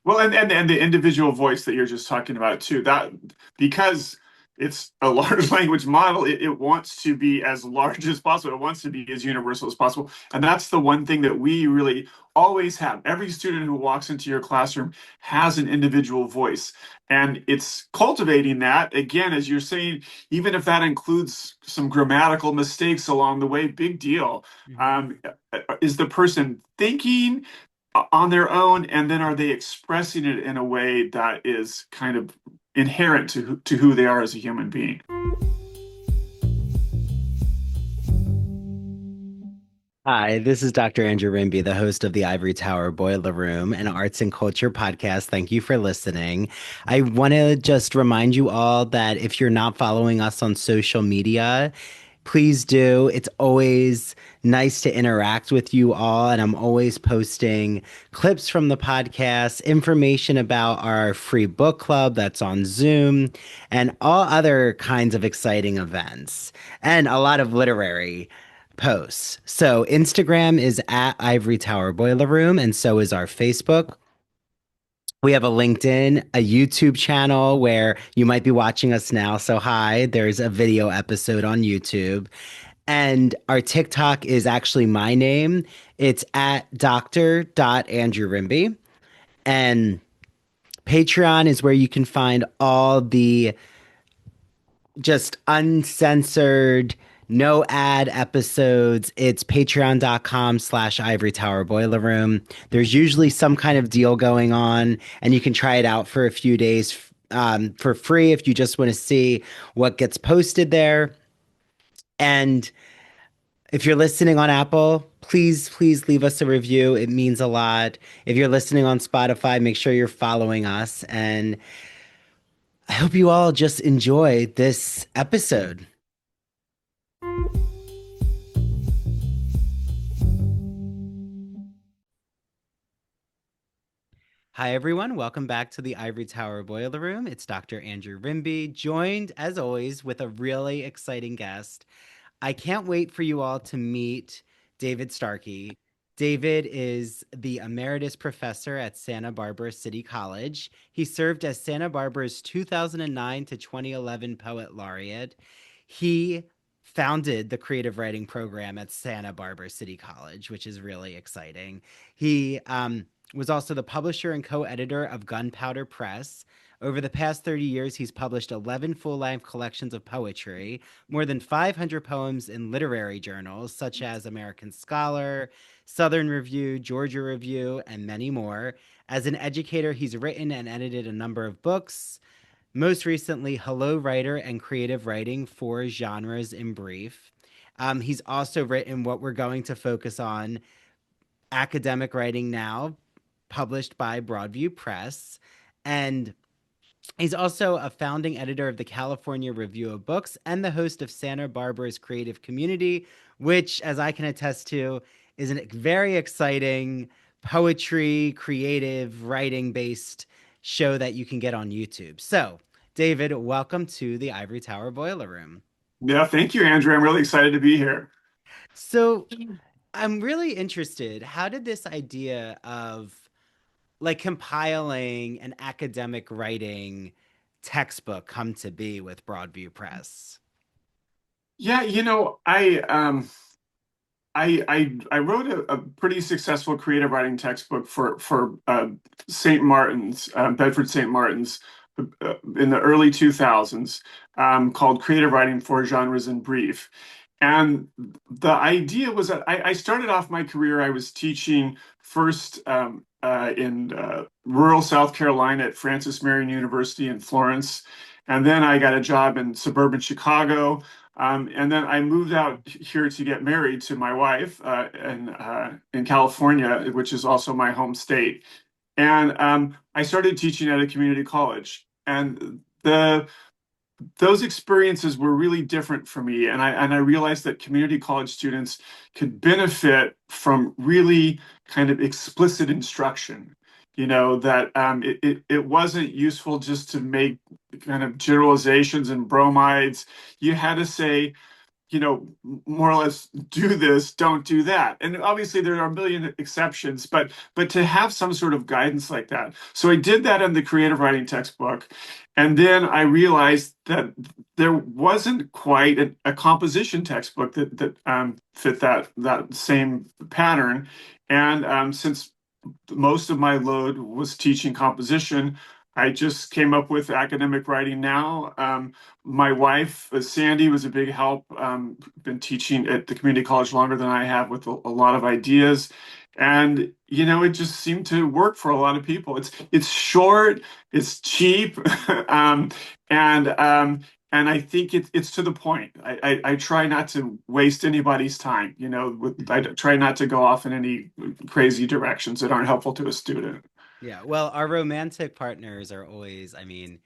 Well, and the individual voice that you're just talking about too, that because it's a large language model, it wants to be as large as possible. It wants to be as universal as possible. And that's the one thing that we really always have. Every student who walks into your classroom has an individual voice. And it's cultivating that, again, as you're saying, even if that includes some grammatical mistakes along the way, big deal. Mhm. Um, is the person thinking on their own, and then are they expressing it in a way that is kind of inherent to who they are as a human being? Hi, this is Dr. Andrew Rimby, the host of the Ivory Tower Boiler Room, an arts and culture podcast. Thank you for listening. I want to just remind you all that if you're not following us on social media, please do. It's always nice to interact with you all, and I'm always posting clips from the podcast, information about our free book club that's on Zoom, and all other kinds of exciting events, and a lot of literary posts. So Instagram is at Ivory Tower Boiler Room, and so is our Facebook. We have a LinkedIn, a YouTube channel where you might be watching us now. So, hi, there's a video episode on YouTube. And our TikTok is actually my name. It's at Dr. Rimby. And Patreon is where you can find all the just uncensored, no ad episodes. It's patreon.com/ Ivory Tower Boiler Room. There's usually some kind of deal going on, and you can try it out for a few days for free if you just want to see what gets posted there. And if you're listening on Apple, please leave us a review. It means a lot. If you're listening on Spotify, make sure you're following us. And I hope you all just enjoy this episode. Hi, everyone. Welcome back to the Ivory Tower Boiler Room. It's Dr. Andrew Rimby, joined, as always, with a really exciting guest. I can't wait for you all to meet David Starkey. David is the emeritus professor at Santa Barbara City College. He served as Santa Barbara's 2009 to 2011 Poet Laureate. He founded the creative writing program at Santa Barbara City College, which is really exciting. He was also the publisher and co-editor of Gunpowder Press. Over the past 30 years, he's published 11 full-length collections of poetry, more than 500 poems in literary journals such as American Scholar, Southern Review, Georgia Review, and many more. As an educator, he's written and edited a number of books, most recently, Hello Writer and Creative Writing, Four Genres in Brief. He's also written what we're going to focus on, Academic Writing Now, published by Broadview Press. And he's also a founding editor of the California Review of Books and the host of Santa Barbara's Creative Community, which, as I can attest to, is a very exciting poetry, creative, writing based show that you can get on YouTube. So, David, welcome to the Ivory Tower Boiler Room. Yeah, thank you, Andrew. I'm really excited to be here. So, I'm really interested. How did this idea of like compiling an academic writing textbook come to be with Broadview Press? Yeah, I wrote a pretty successful creative writing textbook for St. Martin's, Bedford St. Martin's, in the early 2000s, called Creative Writing for Genres in Brief. And the idea was that I started off my career, I was teaching first in rural South Carolina at Francis Marion University in Florence. And then I got a job in suburban Chicago. And then I moved out here to get married to my wife in California, which is also my home state. And I started teaching at a community college. And those experiences were really different for me. And I realized that community college students could benefit from really kind of explicit instruction. That it wasn't useful just to make kind of generalizations and bromides. You had to say, more or less do this, don't do that. And obviously there are a million exceptions, but to have some sort of guidance like that. So I did that in the creative writing textbook. And then I realized that there wasn't quite a composition textbook that fit that same pattern. And since most of my load was teaching composition, I just came up with academic writing now. My wife, Sandy, was a big help. Been teaching at the community college longer than I have with a lot of ideas. And it just seemed to work for a lot of people. It's short, it's cheap, um, and um, and I think it's to the point. I try not to waste anybody's time. I try not to go off in any crazy directions that aren't helpful to a student. Yeah, well, our romantic partners are always, I mean,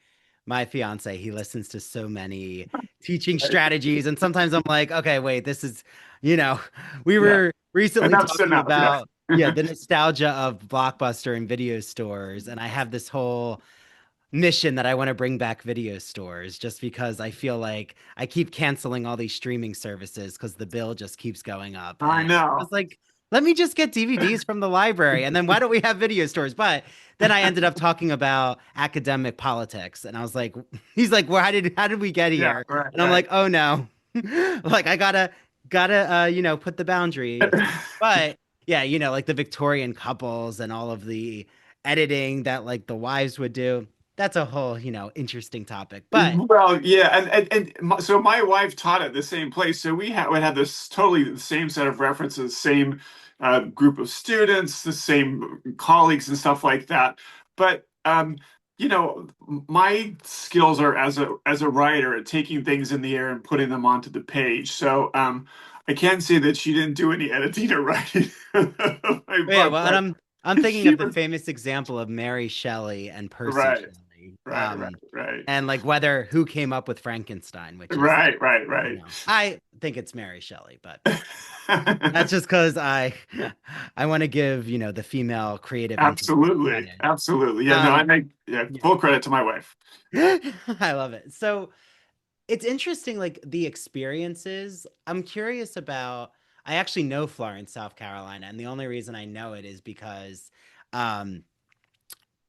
my fiance, he listens to so many teaching Right? strategies, and sometimes I'm like, okay, wait, this is, you know, we Yeah, were recently enough's talking enough. Yeah. about, yeah, the nostalgia of Blockbuster and video stores, and I have this whole mission that I want to bring back video stores just because I feel like I keep canceling all these streaming services because the bill just keeps going up. I And I know. was like, let me just get DVDs from the library. And then why don't we have video stores? But then I ended up talking about academic politics. And I was like, he's like, well, how did we get Yeah, here? right, And I'm right. like, oh no. Like I gotta put the boundaries. But yeah, like the Victorian couples and all of the editing that like the wives would do, that's a whole, interesting topic. But Well, yeah, so my wife taught at the same place, so would have this totally the same set of references, same group of students, the same colleagues and stuff like that. But my skills are as a writer at taking things in the air and putting them onto the page. So I can't say that she didn't do any editing or writing of my yeah, book, well, and but I'm thinking she of the was famous example of Mary Shelley and Percy right, Shelley. right, right, right, And like whether who came up with Frankenstein, which is, right, right, right. I think it's Mary Shelley, but that's just because I want to give, the female creative intellect Absolutely. credit. Absolutely. Yeah, no, I Um, make yeah, yeah. full credit to my wife. I love it. So it's interesting, like the experiences. I'm curious about. I actually know Florence, South Carolina, and the only reason I know it is because um,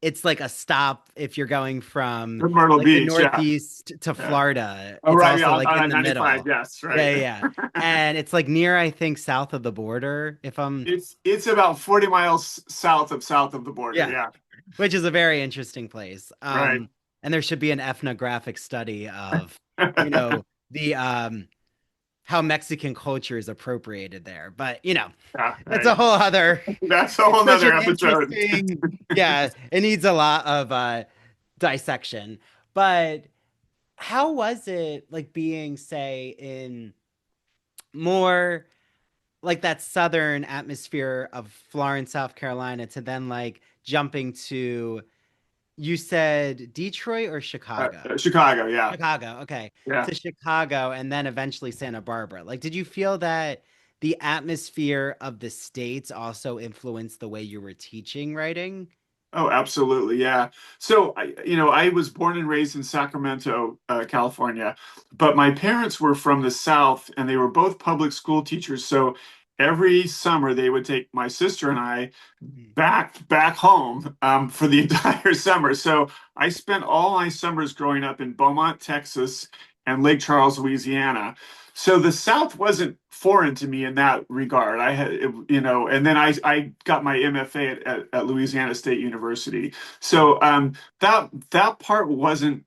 it's like a stop if you're going from Myrtle like the Beach, yeah. Northeast to Yeah. Florida. Oh, It's right, yeah, also like in on the 95, middle. yes, Yeah, right. yeah, yeah. And it's like near, I think, south of the border. If I'm, It's about 40 miles south of the border, yeah, yeah. which is a very interesting place. Right. And there should be an ethnographic study of, you know, the how Mexican culture is appropriated there. But Yeah, it's a right. whole other. That's a It's whole such nother an episode. interesting. Yeah, it needs a lot of dissection. But how was it like being, say, in more like that southern atmosphere of Florence, South Carolina, to then like jumping to, you said Detroit or Chicago? Chicago, yeah. Chicago, okay. Yeah. To Chicago and then eventually Santa Barbara. Like, did you feel that the atmosphere of the states also influenced the way you were teaching writing? Oh, absolutely. Yeah. So, I was born and raised in Sacramento, California, but my parents were from the South and they were both public school teachers. So every summer they would take my sister and I Mhm. back home for the entire summer. So I spent all my summers growing up in Beaumont, Texas, and Lake Charles, Louisiana. So the South wasn't foreign to me in that regard. I had, and then I got my MFA at Louisiana State University. So that part wasn't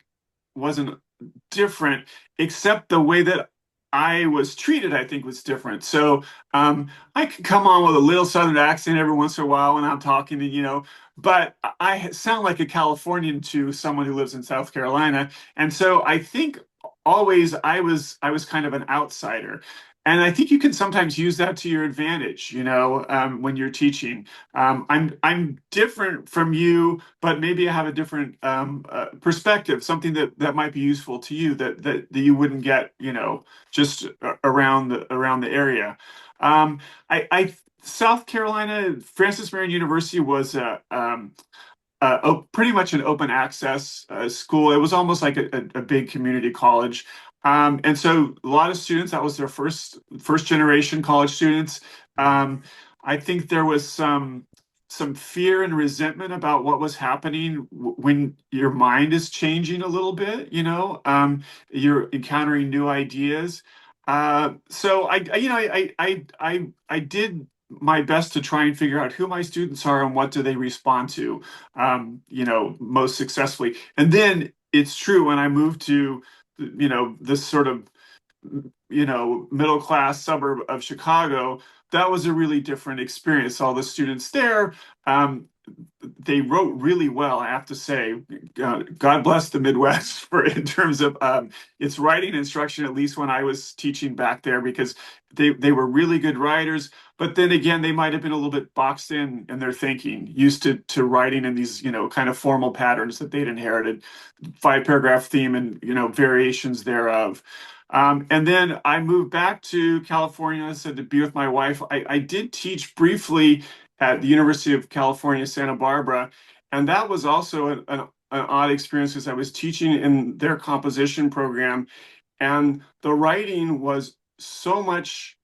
different, except the way that I was treated, I think was different. So I can come on with a little Southern accent every once in a while when I'm talking to, but I sound like a Californian to someone who lives in South Carolina. And so I think always I was kind of an outsider. And I think you can sometimes use that to your advantage, when you're teaching. I'm different from you, but maybe I have a different perspective, something that might be useful to you that you wouldn't get, just around the area. Um, I South Carolina, Francis Marion University was pretty much an open access school. It was almost like a big community college. And so a lot of students, that was their first generation college students. Mhm. Um, I think there was some fear and resentment about what was happening when your mind is changing a little bit, you're encountering new ideas. So I did my best to try and figure out who my students are and what do they respond to, most successfully. And then it's true when I moved to, this sort of, middle class suburb of Chicago, that was a really different experience. All the students there, um, they wrote really well, I have to say. God bless the Midwest for in terms of its writing instruction, at least when I was teaching back there, because they were really good writers. But then again, they might have been a little bit boxed in their thinking, used to writing in these, kind of formal patterns that they'd inherited, five paragraph theme and, variations thereof. And then I moved back to California, said to be with my wife. I did teach briefly at the University of California, Santa Barbara. And that was also an odd experience because I was teaching in their composition program, and the writing was so much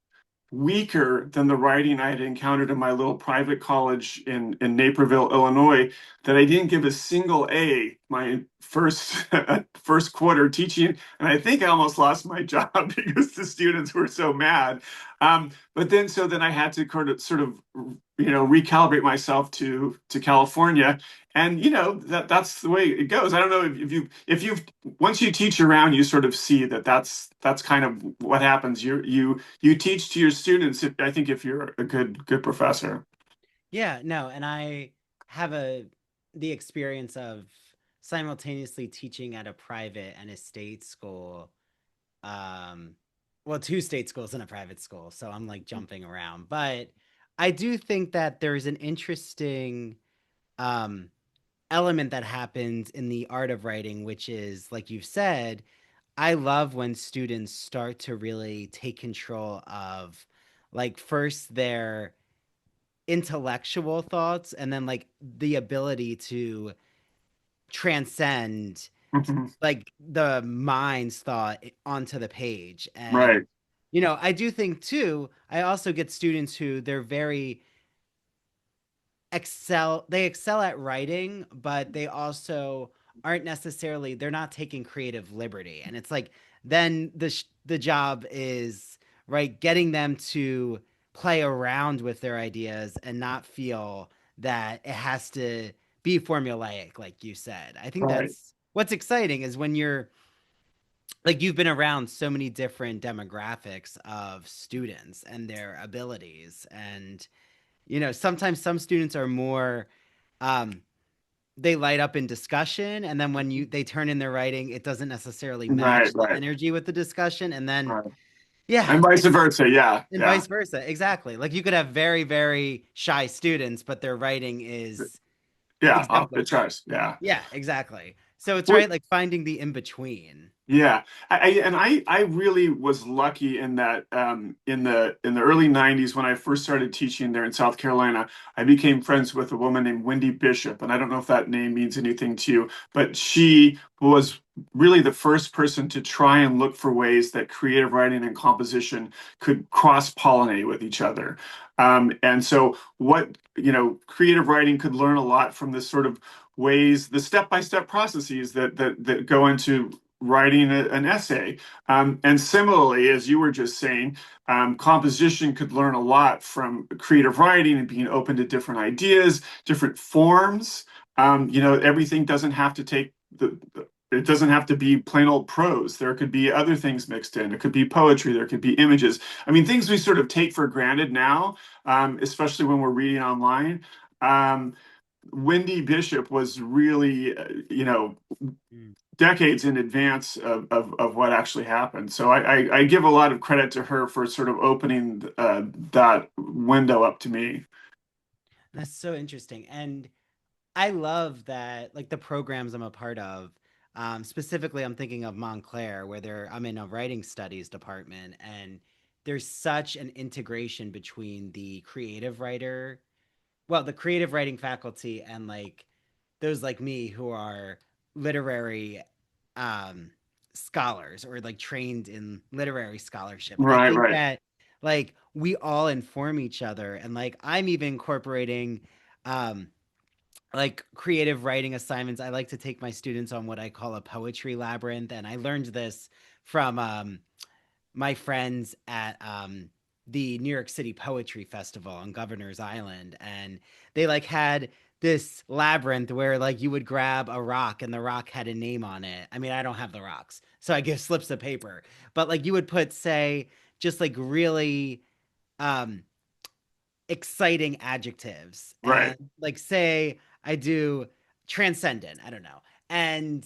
weaker than the writing I had encountered in my little private college in Naperville, Illinois, that I didn't give a single A my first first quarter teaching, and I think I almost lost my job because the students were so mad. But then so then I had to sort of recalibrate myself to California, and that's the way it goes. I don't know if you've once you teach around, you sort of see that that's kind of what happens. You teach to your students, I think, if you're a good professor. Yeah, no, and I have the experience of simultaneously teaching at a private and a state school. Um, well, two state schools and a private school, so I'm like jumping around. But I do think that there's an interesting um element that happens in the art of writing, which is, like you've said, I love when students start to really take control of, like, first their intellectual thoughts and then like the ability to transcend Mhm. like the mind's thought onto the page. And Right, I do think too, I also get students who they're very they excel at writing, but they also aren't necessarily, they're not taking creative liberty. And it's like then the job is, right, getting them to play around with their ideas and not feel that it has to be formulaic, like you said. I think right, that's what's exciting, is when you're like, you've been around so many different demographics of students and their abilities. And sometimes some students are more, um, they light up in discussion, and then when they turn in their writing, it doesn't necessarily right, match the right, energy with the discussion. And then, right. yeah, And vice it's versa. Yeah, and yeah, vice versa. Exactly. Like, you could have very, very shy students, but their writing is yeah. Off the exemplary. charts. Yeah. Yeah, exactly. So it's Well, right, like finding the in between. yeah, I really was lucky in that in the early '90s when I first started teaching there in South Carolina, I became friends with a woman named Wendy Bishop, and I don't know if that name means anything to you, but she was really the first person to try and look for ways that creative writing and composition could cross-pollinate with each other. And so creative writing could learn a lot from this sort of ways, the step-by-step processes that go into writing an essay. And similarly, as you were just saying, composition could learn a lot from creative writing and being open to different ideas, different forms. Everything doesn't have to it doesn't have to be plain old prose. There could be other things mixed in. It could be poetry. There could be images. I mean, things we sort of take for granted now, especially when we're reading online. Um, Wendy Bishop was really, Mm. decades in advance of what actually happened. So I give a lot of credit to her for sort of opening that window up to me. That's so interesting. And I love that, like, the programs I'm a part of. Specifically, I'm thinking of Montclair, where I'm in a writing studies department, and there's such an integration between the creative writing faculty and, like, those like me who are literary um scholars or like trained in literary scholarship. And I Right, think right, that like we all inform each other, and like I'm even incorporating um like creative writing assignments. I like to take my students on what I call a poetry labyrinth, and I learned this from my friends at the New York City Poetry Festival on Governor's Island, and they like had this labyrinth where like you would grab a rock and the rock had a name on it. I mean, I don't have the rocks, so I give slips of paper, but like you would put, say, just like really um exciting adjectives, right, and like say I do transcendent, I don't know, and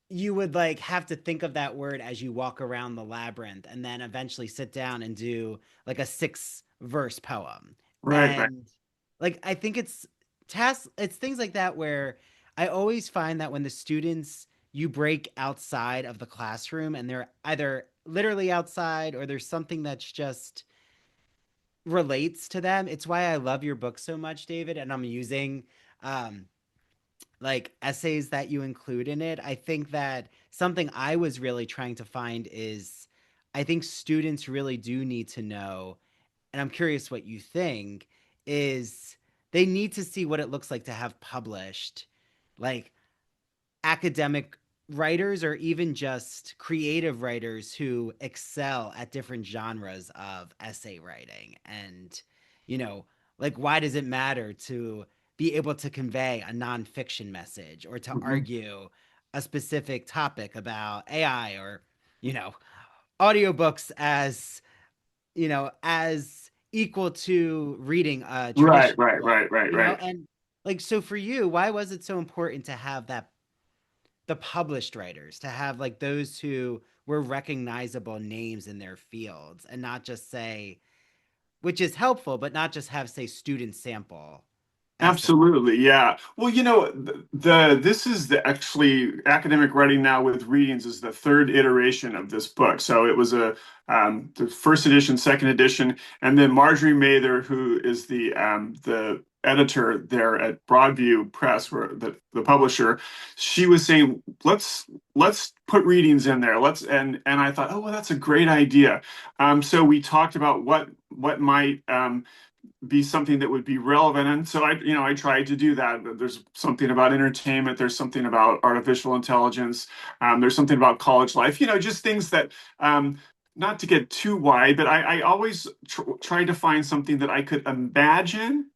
you would like have to think of that word as you walk around the labyrinth and then eventually sit down and do like a 6 verse poem. right, right. And like I think it's tasks, it's things like that where I always find that when the students, you break outside of the classroom and they're either literally outside or there's something that's just relates to them. It's why I love your book so much, David, and I'm using um like essays that you include in it. I think that something I was really trying to find is I think students really do need to know, and I'm curious what you think, is they need to see what it looks like to have published like academic writers or even just creative writers who excel at different genres of essay writing. And you know, like why does it matter to be able to convey a nonfiction message or to Mhm. argue a specific topic about AI or, you know, audiobooks as, you know, as equal to reading a Right, traditional right, book, right, right, you know? right. And like, so for you, why was it so important to have that, the published writers, to have like those who were recognizable names in their fields and not just say, which is helpful, but not just have, say, student sample essay? Absolutely, yeah. Well, this is the actually academic writing now with readings is the third iteration of this book. So it was the first edition, second edition, and then Marjorie Mather, who is the editor there at Broadview Press, where the publisher, she was saying, let's put readings in there. And I thought, oh well, that's a great idea. So we talked about what might be something that would be relevant. And so I tried to do that. There's something about entertainment. There's something about artificial intelligence. There's something about college life. Just things that, not to get too wide, but I always tried to find something that I could imagine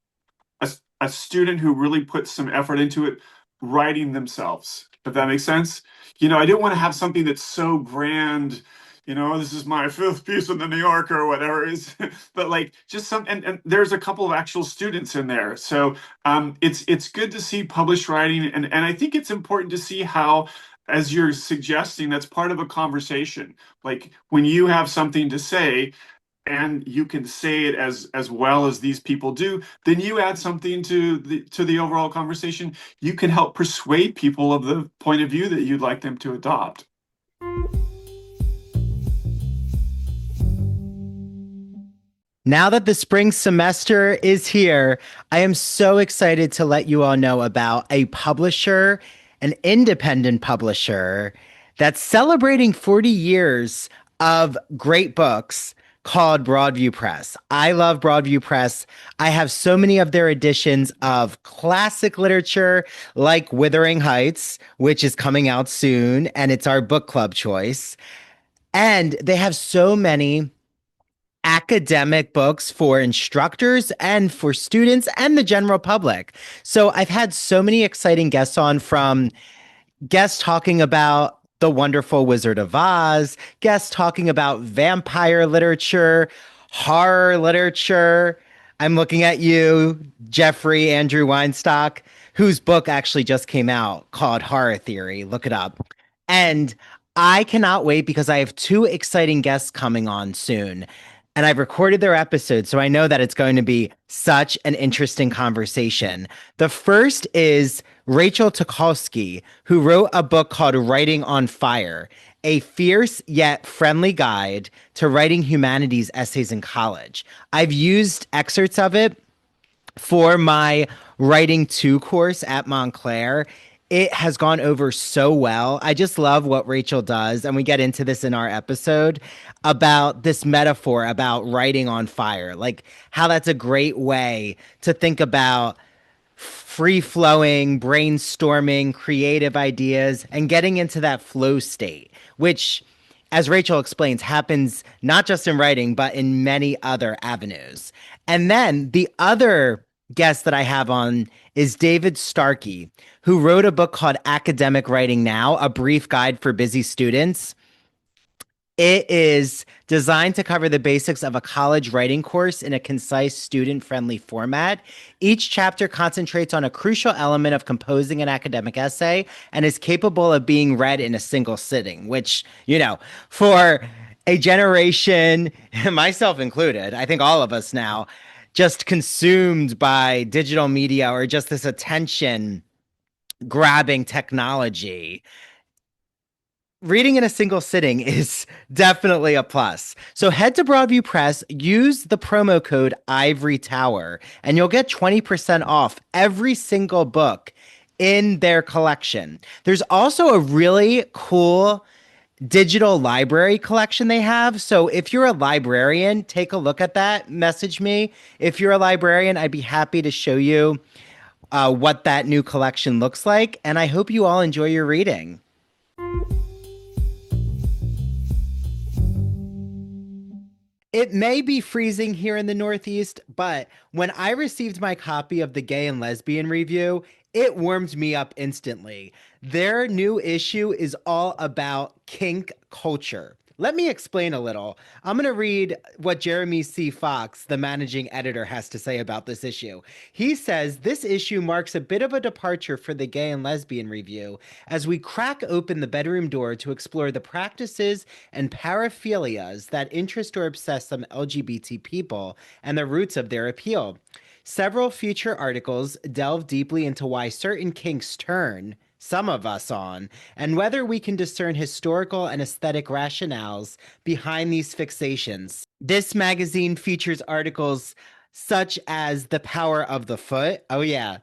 a student who really puts some effort into it writing themselves, if that makes sense. I didn't want to have something that's so grand. This is my fifth piece in the New Yorker or whatever it is, but like just and there's a couple of actual students in there. So it's good to see published writing, and I think it's important to see how, as you're suggesting, that's part of a conversation. Like when you have something to say, and you can say it as well as these people do, then you add something to the overall conversation. You can help persuade people of the point of view that you'd like them to adopt. Now that the spring semester is here, I am so excited to let you all know about a publisher, an independent publisher that's celebrating 40 years of great books called Broadview Press. I love Broadview Press. I have so many of their editions of classic literature like Wuthering Heights, which is coming out soon, and it's our book club choice. And they have so many academic books for instructors and for students and the general public. So I've had so many exciting guests on, from guests talking about The Wonderful Wizard of Oz, guests talking about vampire literature, horror literature. I'm looking at you, Jeffrey Andrew Weinstock, whose book actually just came out called Horror Theory. Look it up. And I cannot wait because I have 2 exciting guests coming on soon. And I've recorded their episodes, so I know that it's going to be such an interesting conversation. The first is Rachel Tukolsky, who wrote a book called Writing on Fire, a fierce yet friendly guide to writing humanities essays in college. I've used excerpts of it For my writing two course at Montclair, it has gone over so well. I just love what Rachel does, and we get into this in our episode about this metaphor about writing on fire, like how that's a great way to think about free flowing, brainstorming, creative ideas, and getting into that flow state, which, as Rachel explains, happens not just in writing, but in many other avenues. And then the other guest that I have on is David Starkey, who wrote a book called Academic Writing Now, a brief guide for busy students. It is designed to cover the basics of a college writing course in a concise, student friendly format. Each chapter concentrates on a crucial element of composing an academic essay and is capable of being read in a single sitting, which, for a generation, myself included, I think all of us now, just consumed by digital media or just this attention grabbing technology, reading in a single sitting is definitely a plus. So head to Broadview Press, use the promo code Ivory Tower, and you'll get 20% off every single book in their collection. There's also a really cool digital library collection they have. So if you're a librarian, take a look at that. Message me. If you're a librarian, I'd be happy to show you what that new collection looks like. And I hope you all enjoy your reading. It may be freezing here in the Northeast, but when I received my copy of the Gay and Lesbian Review, it warmed me up instantly. Their new issue is all about kink culture. Let me explain a little. I'm going to read what Jeremy C. Fox, the managing editor, has to say about this issue. He says this issue marks a bit of a departure for the Gay and Lesbian Review as we crack open the bedroom door to explore the practices and paraphilias that interest or obsess some LGBT people and the roots of their appeal. Several feature articles delve deeply into why certain kinks turn some of us on, and whether we can discern historical and aesthetic rationales behind these fixations. This magazine features articles such as The Power of the Foot. Oh, yeah,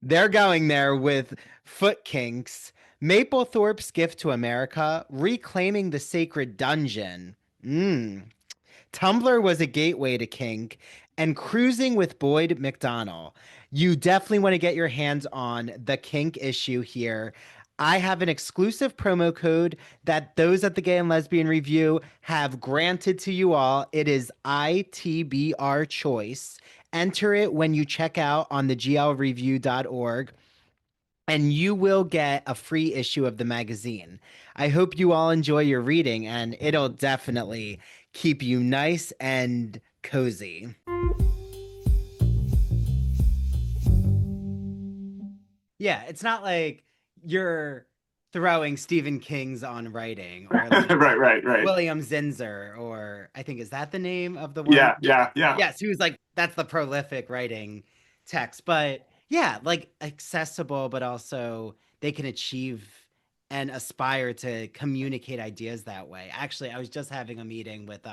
they're going there with foot kinks. Maplethorpe's Gift to America, Reclaiming the Sacred Dungeon. Tumblr was a gateway to kink, and Cruising with Boyd McDonnell. You definitely want to get your hands on the kink issue here. I have an exclusive promo code that those at the Gay and Lesbian Review have granted to you all. It is ITBR Choice. Enter it when you check out on the glreview.org, and you will get a free issue of the magazine. I hope you all enjoy your reading, and it'll definitely keep you nice and cozy. Yeah, it's not like you're throwing Stephen King's on writing or like Right, right, right. William Zinsser, or I think is that the name of the one? Yeah, yeah, yeah. Yes, he was like that's the prolific writing text, but yeah, like accessible, but also they can achieve and aspire to communicate ideas that way. Actually, I was just having a meeting with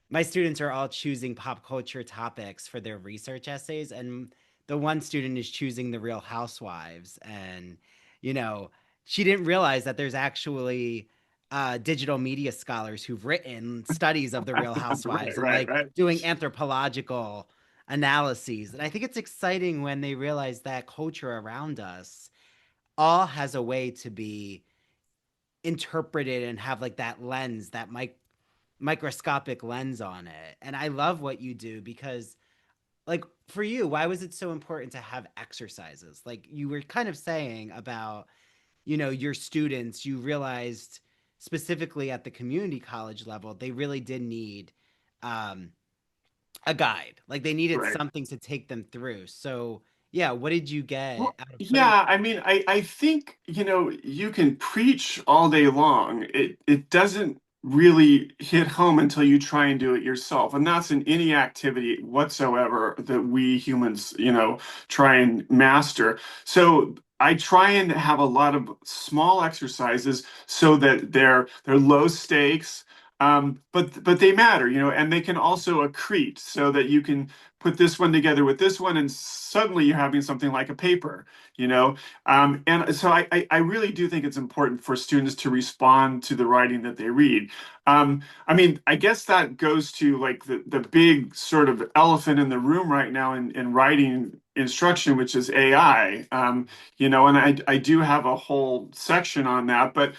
my students are all choosing pop culture topics for their research essays, and the one student is choosing the Real Housewives, and you know she didn't realize that there's actually digital media scholars who've written studies of the Real Right, Housewives and right, like right. doing anthropological analyses. And I think it's exciting when they realize that culture around us all has a way to be interpreted and have like that lens, that microscopic lens on it. And I love what you do because, like, for you, why was it so important to have exercises? Like you were kind of saying about, your students, you realized specifically at the community college level, they really did need um, a guide. Like they needed Right. something to take them through. So, yeah, what did you Well, get out of putting? yeah, I mean, I think, you can preach all day long. It doesn't really hit home until you try and do it yourself. And that's in any activity whatsoever that we humans, try and master. So I try and have a lot of small exercises so that they're low stakes. But they matter, and they can also accrete so that you can put this one together with this one, and suddenly you're having something like a paper, you know? And so I really do think it's important for students to respond to the writing that they read. I mean, I guess that goes to like the big sort of elephant in the room right now in writing instruction, which is AI. And I do have a whole section on that, but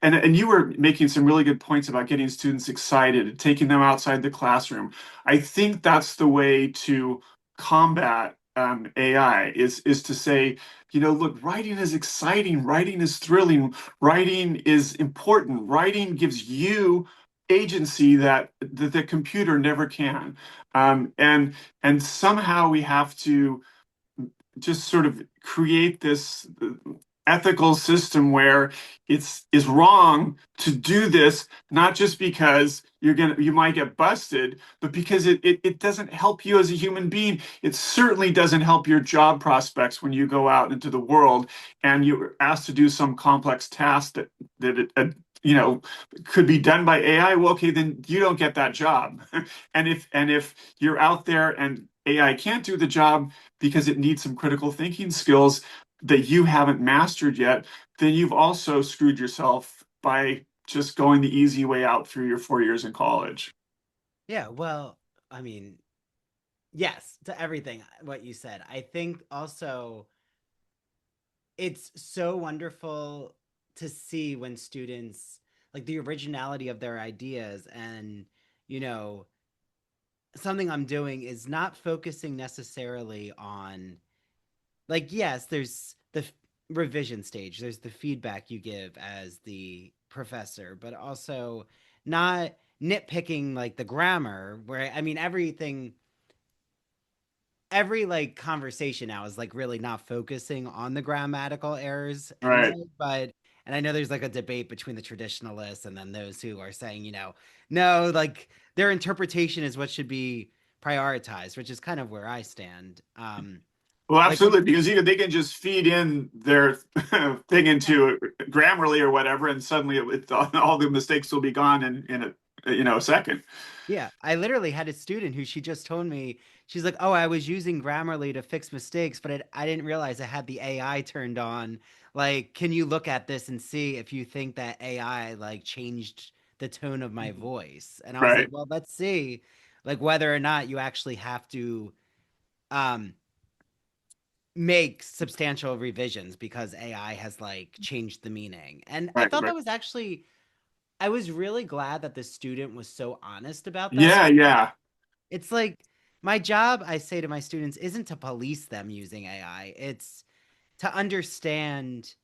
and you were making some really good points about getting students excited, taking them outside the classroom. I think that's the way to combat AI is to say, look, writing is exciting, writing is thrilling, writing is important, writing gives you agency that the computer never can. And somehow we have to just sort of create this ethical system where it's is wrong to do this, not just because you might get busted, but because it doesn't help you as a human being. It certainly doesn't help your job prospects when you go out into the world and you're asked to do some complex task that you know could be done by AI. Well, okay, then you don't get that job. And if you're out there and AI can't do the job because it needs some critical thinking skills that you haven't mastered yet, then you've also screwed yourself by just going the easy way out through your 4 years in college. Yeah, well, I mean, yes, to everything what you said. I think also it's so wonderful to see when students like the originality of their ideas and, you know, something I'm doing is not focusing necessarily on like yes, there's the revision stage, there's the feedback you give as the professor, but also not nitpicking like the grammar where I mean every like conversation now is like really not focusing on the grammatical errors Right. anymore, but and I know there's like a debate between the traditionalists and then those who are saying, no, like their interpretation is what should be prioritized, which is kind of where I stand. Well, Like when absolutely, because they can just feed in their thing into Grammarly or whatever, and suddenly all the mistakes will be gone in a second. Yeah, I literally had a student who she just told me, she's like, "Oh, I was using Grammarly to fix mistakes, but I didn't realize I had the AI turned on. Like, can you look at this and see if you think that AI like changed the tone of my voice?" And I was like, Right. "Well, let's see like whether or not you actually have to um make substantial revisions because AI has like changed the meaning." And I Right. thought Right. that was actually I was really glad that the student was so honest about that. Yeah. Yeah. It's like my job, I say to my students, isn't to police them using AI. It's to understand,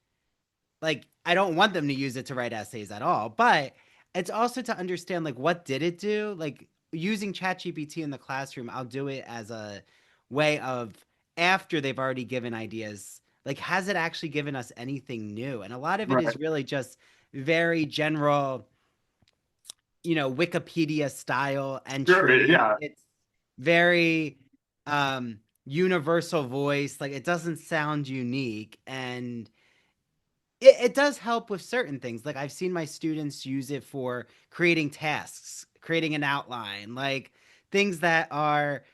like, I don't want them to use it to write essays at all, but it's also to understand, like, what did it do? Like, using ChatGPT in the classroom, I'll do it as a way of after they've already given ideas, like, has it actually given us anything new? And a lot of it Right. is really just very general Wikipedia style Sure. entry. Yeah. It's very universal voice. Like it doesn't sound unique. And it does help with certain things. Like I've seen my students use it for creating tasks, creating an outline, like things that are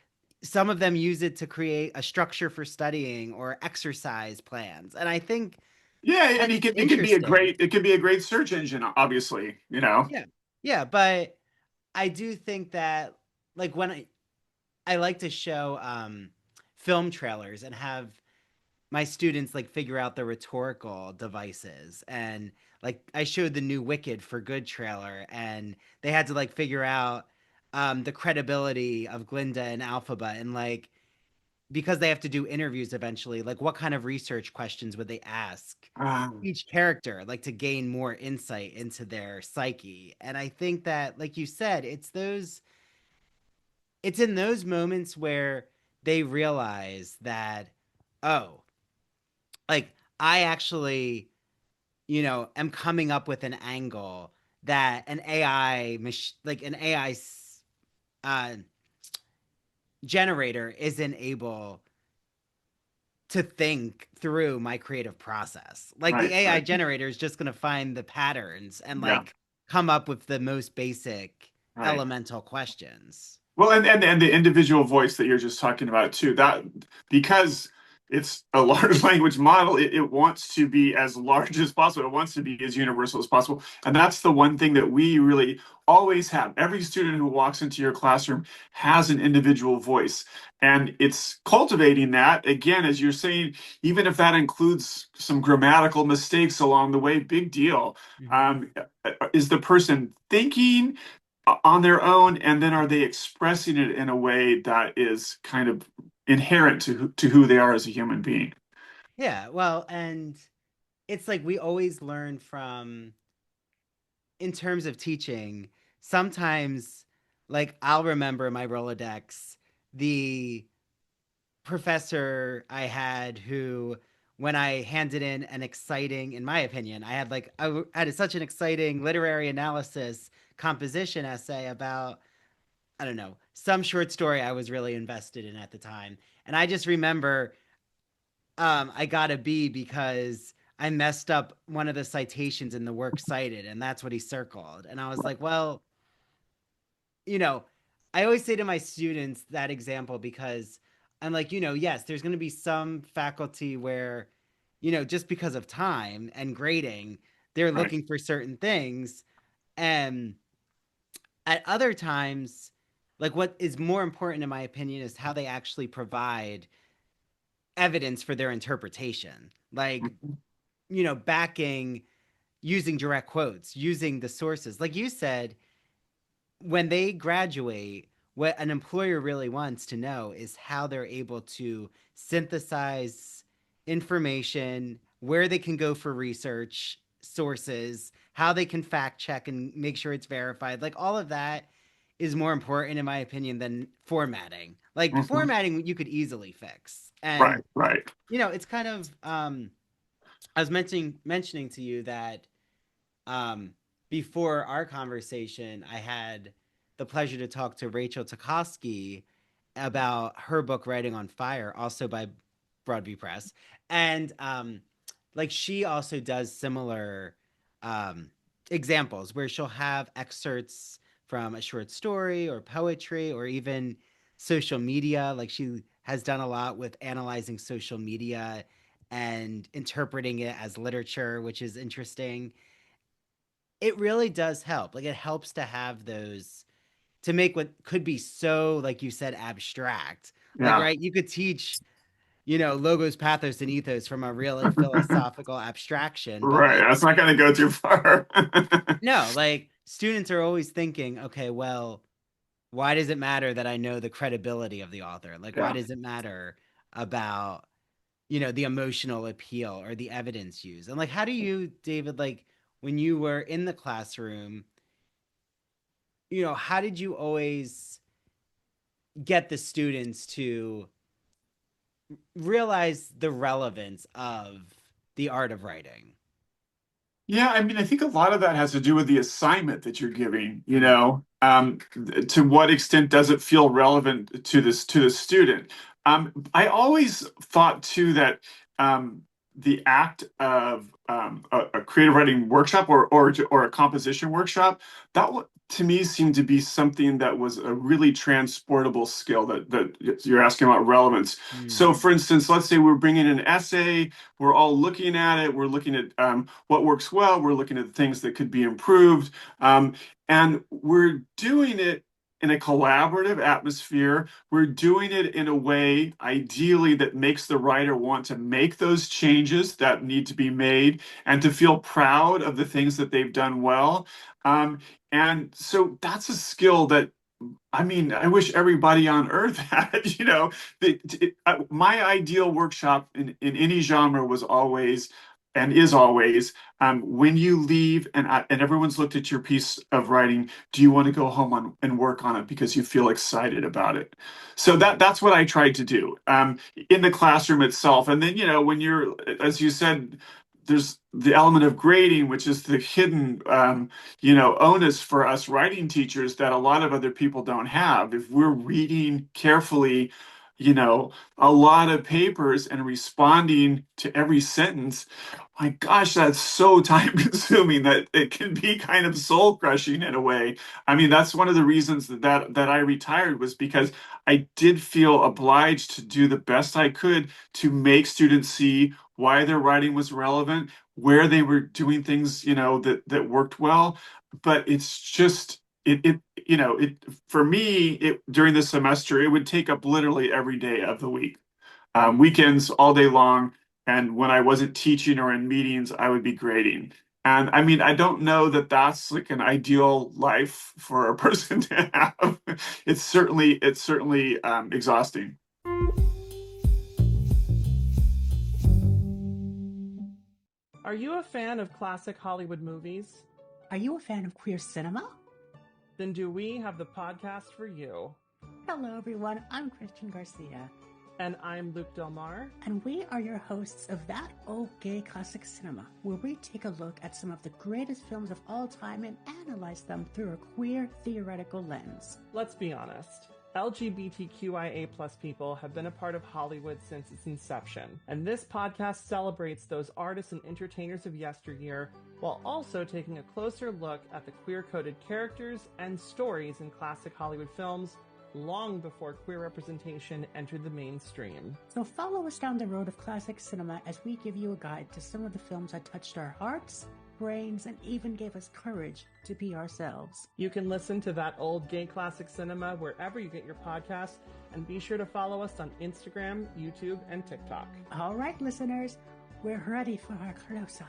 some of them use it to create a structure for studying or exercise plans. And I think Yeah. And that's it can be a interesting. great search engine, obviously. Yeah. Yeah, but I do think that like when I like to show film trailers and have my students like figure out the rhetorical devices and like I showed the new Wicked for Good trailer and they had to like figure out the credibility of Glinda and Alphaba and like because they have to do interviews eventually like what kind of research questions would they ask each character like to gain more insight into their psyche. And I think that like you said it's in those moments where they realize that, oh, like I actually, am coming up with an angle that like an AI uh, generator isn't able to think through my creative process. Like the Right. AI Right. generator is just going to find the patterns and Yeah. like come up with the most basic Right. elemental questions. Well, and the individual voice that you're just talking about too, that because it's a large language model, it wants to be as large as possible. It wants to be as universal as possible. And that's the one thing that we really always have. Every student who walks into your classroom has an individual voice. And it's cultivating that, again, as you're saying, even if that includes some grammatical mistakes along the way, big deal. Mhm. Um, is the person thinking on their own, and then are they expressing it in a way that is kind of inherent to who they are as a human being? Yeah, well, and it's like we always learn from, in terms of teaching, sometimes like I'll remember my Rolodex, the professor I had who, when I handed in an exciting, in my opinion, I had such an exciting literary analysis composition essay about, I don't know, some short story I was really invested in at the time. And I just remember I got a B because I messed up one of the citations in the work cited, and that's what he circled. And I was like, well, you know, I always say to my students that example because I'm like, yes, there's going to be some faculty where, just because of time and grading, they're Right. looking for certain things. And at other times, like what is more important, in my opinion, is how they actually provide evidence for their interpretation. Like, backing, using direct quotes, using the sources. Like you said, when they graduate, what an employer really wants to know is how they're able to synthesize information, where they can go for research sources, how they can fact check and make sure it's verified. Like all of that is more important, in my opinion, than formatting. Like Mhm. formatting, you could easily fix. And, Right, right. it's kind of, I was mentioning to you that um, before our conversation, I had the pleasure to talk to Rachel Tchaikovsky about her book Writing on Fire, also by Broadview Press. And like she also does similar um, examples where she'll have excerpts from a short story or poetry or even social media. Like she has done a lot with analyzing social media and interpreting it as literature, which is interesting. It really does help. Like it helps to have those, to make what could be so, like you said, abstract. Like, Yeah. right, you could teach, logos, pathos, and ethos from a really philosophical abstraction, but Right. like, That's not going to go too far. no, like students are always thinking, okay, well, why does it matter that I know the credibility of the author? Like, why Yeah. does it matter about, the emotional appeal or the evidence used? And like, how do you, David, like when you were in the classroom, how did you always get the students to realize the relevance of the art of writing? Yeah, I mean, I think a lot of that has to do with the assignment that you're giving, Mm, to what extent does it feel relevant to the student? I always thought too that the act of a creative writing workshop or a composition workshop, to me seemed to be something that was a really transportable skill that you're asking about relevance. So, mm, for instance, let's say we're bringing an essay, we're all looking at it, we're looking at what works well. We're looking at the things that could be improved. Um, and we're doing it in a collaborative atmosphere. We're doing it in a way, ideally, that makes the writer want to make those changes that need to be made and to feel proud of the things that they've done well. Um, and so that's a skill that I mean, I wish everybody on earth had, my ideal workshop in any genre was always and is always when you leave and everyone's looked at your piece of writing, do you want to go home and work on it because you feel excited about it? So mm, that's what I tried to do in the classroom itself. And then, when you're, as you said, there's the element of grading, which is the hidden onus for us writing teachers that a lot of other people don't have. If we're reading carefully, a lot of papers and responding to every sentence. My gosh, that's so time consuming that it can be kind of soul crushing in a way. I mean, that's one of the reasons that I retired, was because I did feel obliged to do the best I could to make students see why their writing was relevant, where they were doing things, that worked well. But it's just it for me, it during the semester, it would take up literally every day of the week, weekends all day long. And when I wasn't teaching or in meetings, I would be grading. And I mean, I don't know that that's like an ideal life for a person to have. It's certainly exhausting. Are you a fan of classic Hollywood movies? Are you a fan of queer cinema? Then do we have the podcast for you. Hello, everyone. I'm Christian Garcia. And I'm Luke Delmar. And we are your hosts of That Old Gay Classic Cinema, where we take a look at some of the greatest films of all time and analyze them through a queer theoretical lens. Let's be honest. LGBTQIA+ people have been a part of Hollywood since its inception, and this podcast celebrates those artists and entertainers of yesteryear while also taking a closer look at the queer-coded characters and stories in classic Hollywood films long before queer representation entered the mainstream. So follow us down the road of classic cinema as we give you a guide to some of the films that touched our hearts, brains, and even gave us courage to be ourselves. You can listen to That Old Gay Classic Cinema wherever you get your podcasts, and be sure to follow us on Instagram, YouTube, and TikTok. All right, listeners, we're ready for our close-up.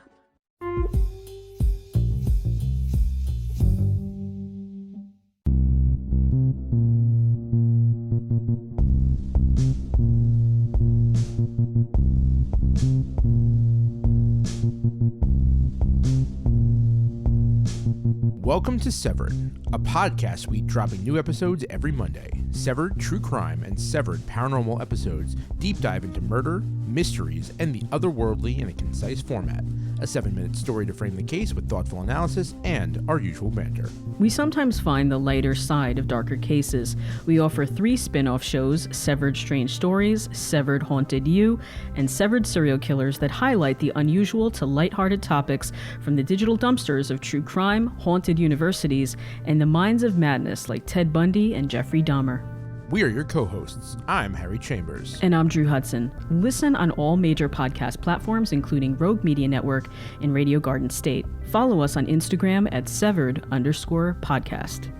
Welcome to Severed, a podcast week dropping new episodes every Monday. Severed True Crime and Severed Paranormal episodes deep dive into murder, mysteries, and the otherworldly in a concise format. A 7-minute story to frame the case with thoughtful analysis and our usual banter. We sometimes find the lighter side of darker cases. We offer 3 spin-off shows, Severed Strange Stories, Severed Haunted You, and Severed Serial Killers that highlight the unusual to lighthearted topics from the digital dumpsters of true crime, haunted universities, and the minds of madness like Ted Bundy and Jeffrey Dahmer. We are your co-hosts. I'm Harry Chambers. And I'm Drew Hudson. Listen on all major podcast platforms, including Rogue Media Network and Radio Garden State. Follow us on Instagram at severed_podcast.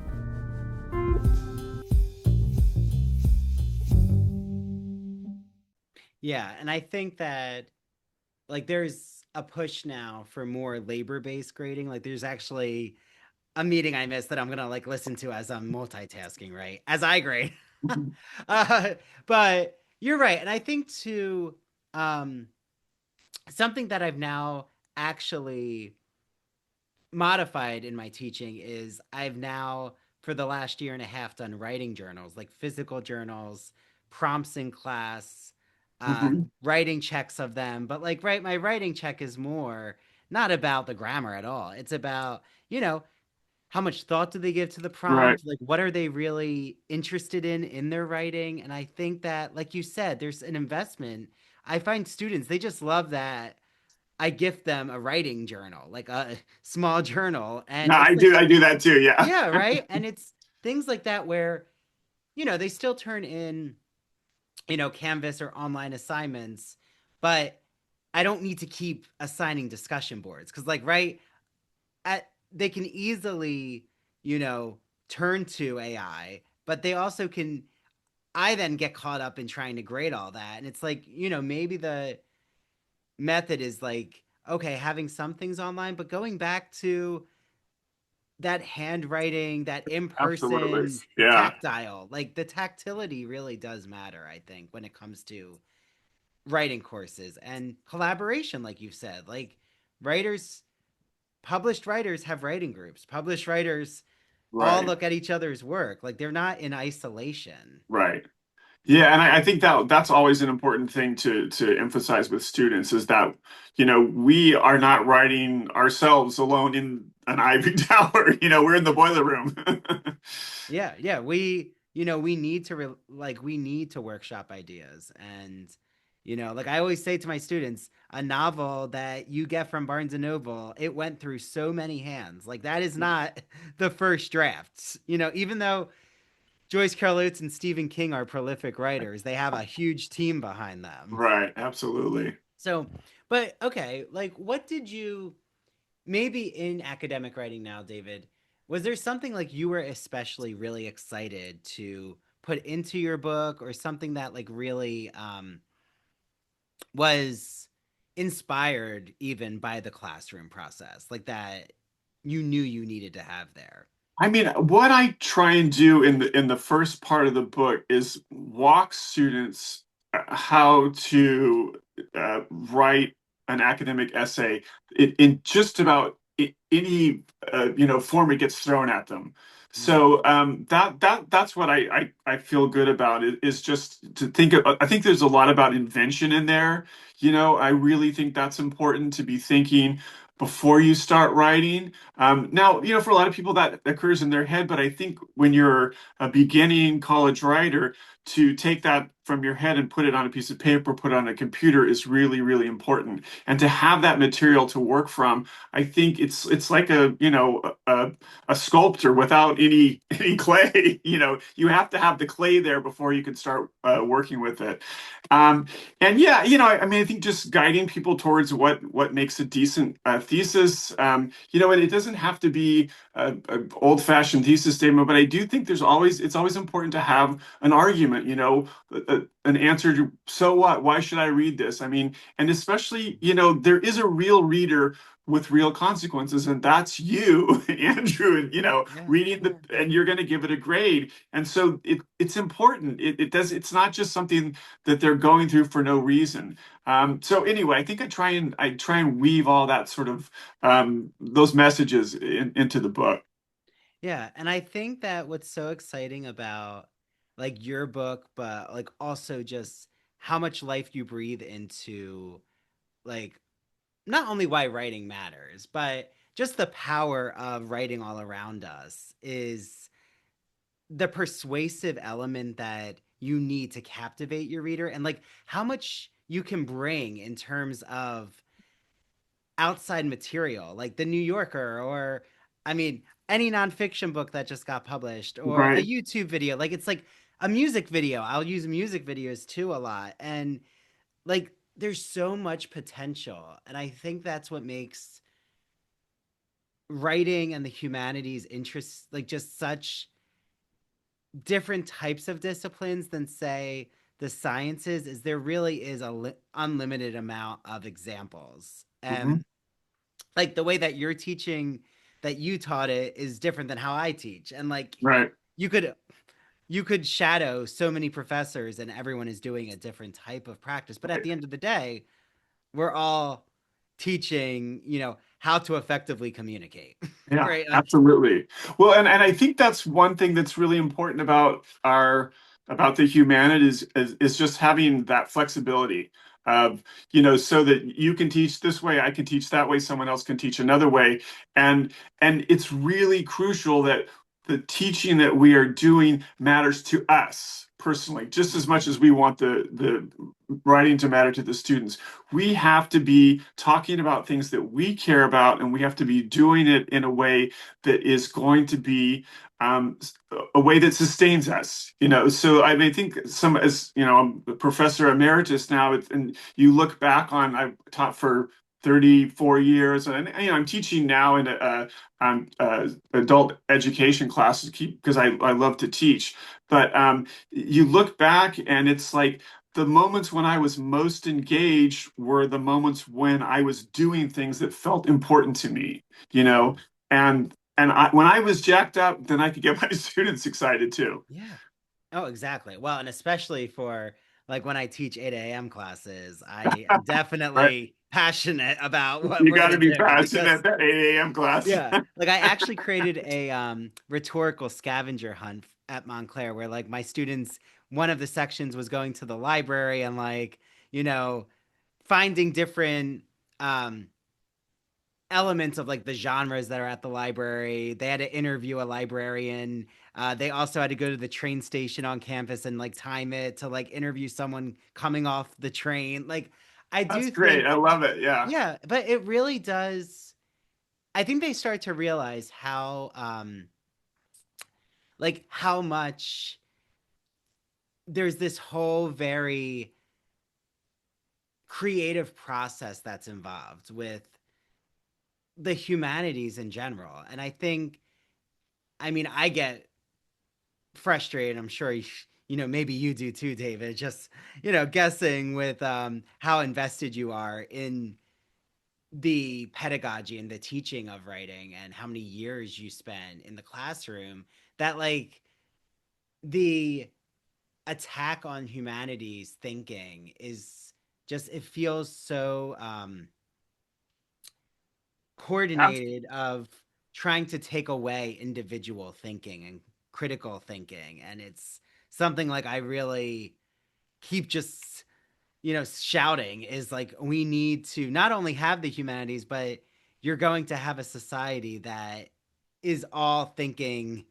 Yeah, and I think that there's a push now for more labor-based grading. There's actually a meeting I missed that I'm gonna listen to as I'm multitasking, right? As I grade. But you're right. And I think too, something that I've now actually modified in my teaching is I've now, for the last year and a half, done writing journals, like physical journals, prompts in class, writing checks of them. But my writing check is more not about the grammar at all. It's about, how much thought do they give to the Right. prompt? What are they really interested in their writing? And I think that, like you said, there's an investment. I find students, they just love that I gift them a writing journal, like a small journal. And No, it's I do that too. Yeah. yeah, right. And it's things like that where, they still turn in, Canvas or online assignments, but I don't need to keep assigning discussion boards. Cause right they can easily, turn to AI, but they also can, I then get caught up in trying to grade all that. And it's maybe the method is okay, having some things online, but going back to that handwriting, that Absolutely. in-person Yeah. tactile, the tactility really does matter, I think, when it comes to writing courses and collaboration, like you said. Writers, published writers have writing groups. Published writers all Right. look at each other's work. They're not in isolation. Right. Yeah, and I think that's always an important thing to emphasize with students, is that, we are not writing ourselves alone in an ivory tower. We're in the boiler room. Yeah, we we need to we need to workshop ideas. And like I always say to my students, a novel that you get from Barnes and Noble, it went through so many hands. Like that is not the first drafts. Even though Joyce Carol Oates and Stephen King are prolific writers, they have a huge team behind them. Right, absolutely. So, but okay, like what did you maybe in academic writing now, David, was there something like you were especially really excited to put into your book, or something that like really was inspired even by the classroom process, like that you knew you needed to have there? I mean, what I try and do in the first part of the book is walk students how to write an academic essay in just about any form it gets thrown at them. Mm. So that's what I feel good about is just to think of, I think there's a lot about invention in there. I really think that's important to be thinking before you start writing. Now, for a lot of people that occurs in their head, but I think when you're a beginning college writer, to take that from your head and put it on a piece of paper, put it on a computer is really, really important. And to have that material to work from, I think it's like a sculptor without any clay. You have to have the clay there before you can start working with it. And yeah, I mean, I think just guiding people towards what makes a decent thesis. And it doesn't have to be a old-fashioned thesis statement, but I do think it's always important to have an argument. An answer to so what? Why should I read this? I mean, and especially, there is a real reader with real consequences, and that's you, Andrew, and Yeah, reading and you're going to give it a grade. And so it's important. It's not just something that they're going through for no reason. So anyway, I think I try and weave all that sort of those messages into the book. yeah. And I think that what's so exciting about like your book, but like also just how much life you breathe into like not only why writing matters, but just the power of writing all around us is the persuasive element that you need to captivate your reader, and like how much you can bring in terms of outside material, like the New Yorker, or I mean, any nonfiction book that just got published, or a Right. YouTube video. Like it's like a music video. I'll use music videos too a lot. And like there's so much potential. And I think that's what makes writing and the humanities interest like just such different types of disciplines than say the sciences, is there really is a unlimited amount of examples. Mhm. And like the way that you're teaching, that you taught it, is different than how I teach. And like Right. you could you could shadow so many professors and everyone is doing a different type of practice, but at Right. the end of the day we're all teaching how to effectively communicate. Yeah, Right, like absolutely. Well, and I think that's one thing that's really important about the humanities is just having that flexibility of, so that you can teach this way, I can teach that way, someone else can teach another way. And it's really crucial that the teaching that we are doing matters to us personally, just as much as we want the writing to matter to the students. We have to be talking about things that we care about, and we have to be doing it in a way that is going to be um, a way that sustains us. So I mean, I think as I'm a professor emeritus now, and you look back on, I've taught for 34 years, and I'm teaching now in adult education classes because I love to teach. But you look back, and it's like the moments when I was most engaged were the moments when I was doing things that felt important to me, you know, when I was jacked up, then I could get my students excited too. yeah. Oh, exactly. Well, and especially for like when I teach 8 a.m. classes, I am Right? definitely passionate about what You we're got to gonna be do passionate because at that 8 a.m. class. yeah, like I actually created a rhetorical scavenger hunt at Montclair where like my students, one of the sections was going to the library and like, you know, finding different um elements of like the genres that are at the library. They had to interview a librarian. They also had to go to the train station on campus and like time it to like interview someone coming off the train. Like, I That's do great. think, I love it. Yeah. yeah, but it really does. I think they start to realize like how much there's this whole very creative process that's involved with the humanities in general. And I think, I mean, I get frustrated. I'm sure maybe you do too, David. Just guessing with how invested you are in the pedagogy and the teaching of writing, and how many years you spend in the classroom. That like the attack on humanities thinking is just, it feels so coordinated of trying to take away individual thinking and critical thinking. And it's something like I really keep just shouting is like, we need to not only have the humanities, but you're going to have a society that is all thinking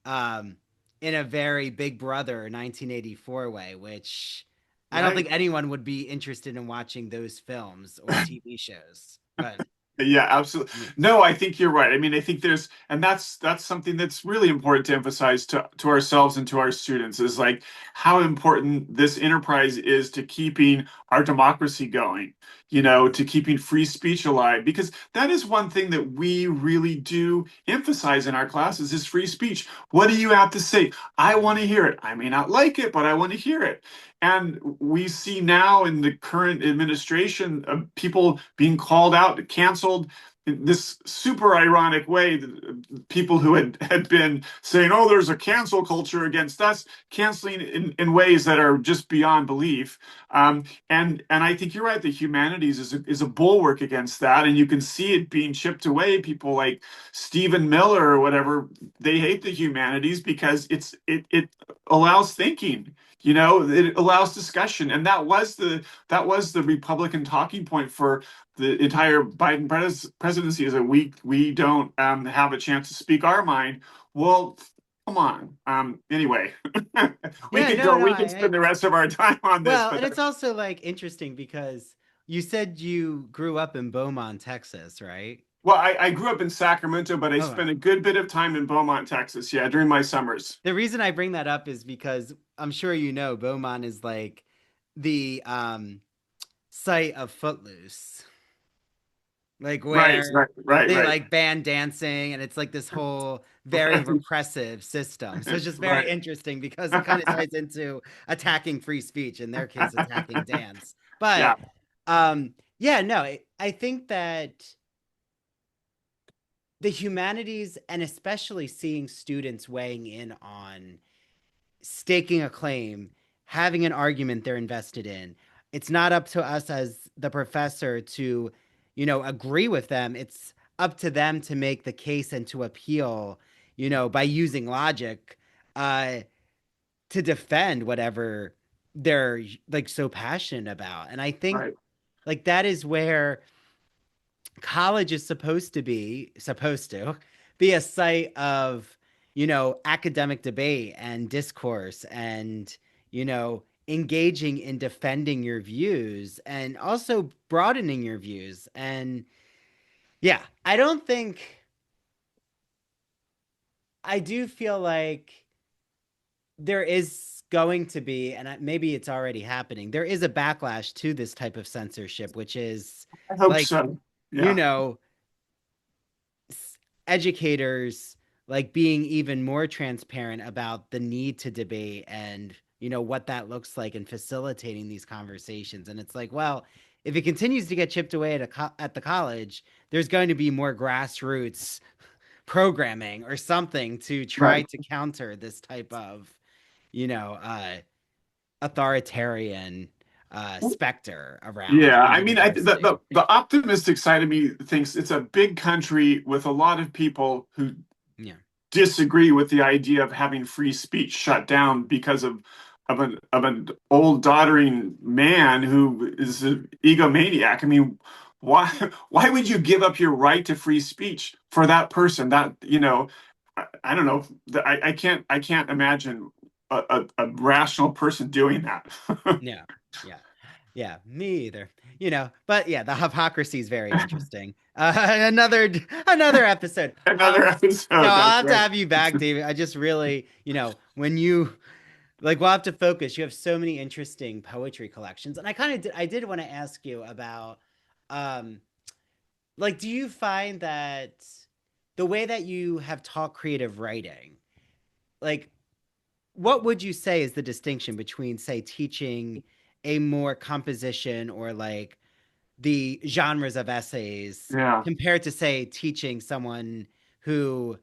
um in a very Big Brother 1984 way, which I don't Right. think anyone would be interested in watching those films or TV shows. But Yeah, absolutely. yeah. No, I think you're right. I mean, I think and that's something that's really important to emphasize to ourselves and to our students is like how important this enterprise is to keeping our democracy going, to keeping free speech alive, because that is one thing that we really do emphasize in our classes is free speech. What do you have to say? I want to hear it. I may not like it, but I want to hear it. And we see now in the current administration people being called out, canceled in this super ironic way. People who had been saying, oh, there's a cancel culture against us, canceling in ways that are just beyond belief. And I think you're right. The humanities is a bulwark against that. And you can see it being chipped away. People like Stephen Miller or whatever, they hate the humanities because it allows thinking. It allows discussion, and that was the Republican talking point for the entire Biden presidency, is that we don't have a chance to speak our mind. Well, come on. Anyway, we Yeah, could no, go. no, We could spend the rest of our time on this, well, but and it's also like interesting because you said you grew up in Beaumont, Texas, right? well, I grew up in Sacramento, but I Okay. spent a good bit of time in Beaumont, Texas. Yeah, during my summers. The reason I bring that up is because I'm sure Beaumont is like the site of Footloose, like Right, where right, right, they right, like ban dancing, and it's like this whole very repressive system. So it's just very right. interesting because it kind of ties into attacking free speech, in their case attacking dance. But Yeah, yeah, no, I think that the humanities, and especially seeing students weighing in on staking a claim, having an argument they're invested in. It's not up to us as the professor to, agree with them. It's up to them to make the case and to appeal, by using logic, uh, to defend whatever they're like so passionate about. And I think right, like that is where college is supposed to be a site of academic debate and discourse, and engaging in defending your views and also broadening your views. And yeah, I do feel like there is going to be, and maybe it's already happening, there is a backlash to this type of censorship, which is I hope like, so. you Yeah, know educators like being even more transparent about the need to debate, and what that looks like, and facilitating these conversations. And it's like, well, if it continues to get chipped away at the college, there's going to be more grassroots programming or something to try right. to counter this type of you know authoritarian specter around Yeah, I mean, university. the optimistic side of me thinks it's a big country with a lot of people who Yeah. disagree with the idea of having free speech shut down because of an old doddering man who is an egomaniac. I mean, why why would you give up your right to free speech for that person? That, I don't know. I can't imagine a rational person doing that. Yeah, yeah, yeah, me either. But yeah, the hypocrisy is very interesting. Another episode. Another No, episode. I'll That's have to right. have you back, David. I just really, when you like, we'll have to focus. You have so many interesting poetry collections, and I did want to ask you about, um, like, do you find that the way that you have taught creative writing, like, what would you say is the distinction between, say, teaching a more composition or like the genres of essays Yeah. compared to, say, teaching someone who,